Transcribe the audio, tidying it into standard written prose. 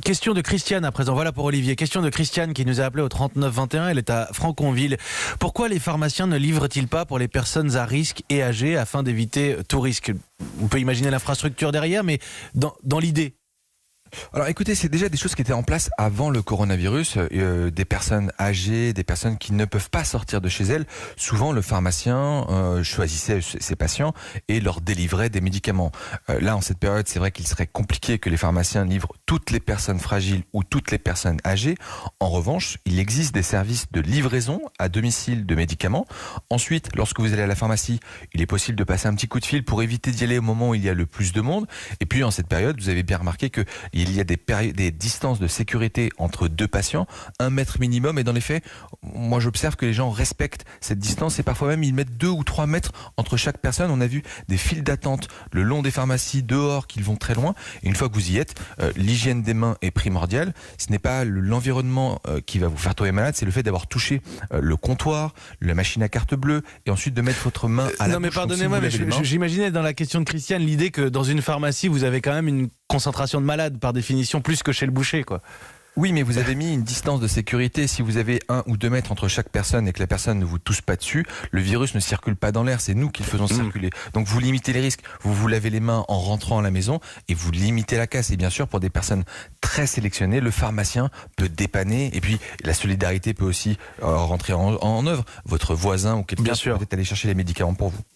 Question de Christiane à présent. Voilà pour Olivier. Question de Christiane qui nous a appelé au 39 21. Elle est à Franconville. Pourquoi les pharmaciens ne livrent-ils pas pour les personnes à risque et âgées afin d'éviter tout risque? On peut imaginer l'infrastructure derrière, mais dans l'idée. Alors écoutez, c'est déjà des choses qui étaient en place avant le coronavirus. Des personnes âgées, des personnes qui ne peuvent pas sortir de chez elles. Souvent, le pharmacien choisissait ses patients et leur délivrait des médicaments. Là, en cette période, c'est vrai qu'il serait compliqué que les pharmaciens livrent toutes les personnes fragiles ou toutes les personnes âgées. En revanche, il existe des services de livraison à domicile de médicaments. Ensuite, lorsque vous allez à la pharmacie, il est possible de passer un petit coup de fil pour éviter d'y aller au moment où il y a le plus de monde. Et puis, en cette période, vous avez bien remarqué que il y a des distances de sécurité entre deux patients, 1 mètre minimum, et dans les faits, moi j'observe que les gens respectent cette distance et parfois même ils mettent 2 ou 3 mètres entre chaque personne. On a vu des files d'attente le long des pharmacies, dehors, qui vont très loin. Et une fois que vous y êtes, l'hygiène des mains est primordiale. Ce n'est pas l'environnement qui va vous faire tomber malade, c'est le fait d'avoir touché le comptoir, la machine à carte bleue, et ensuite de mettre votre main à la Non mais bouche. pardonnez-moi, mais j'imaginais dans la question de Christiane l'idée que dans une pharmacie, vous avez quand même une concentration de malades par définition, plus que chez le boucher, quoi. Oui, mais vous avez mis une distance de sécurité. Si vous avez 1 ou 2 mètres entre chaque personne et que la personne ne vous touche pas dessus, le virus ne circule pas dans l'air, c'est nous qui le faisons circuler. Donc vous limitez les risques, vous vous lavez les mains en rentrant à la maison et vous limitez la casse. Et bien sûr, pour des personnes très sélectionnées, le pharmacien peut dépanner et puis la solidarité peut aussi rentrer en œuvre. Votre voisin ou quelqu'un peut peut-être aller chercher les médicaments pour vous.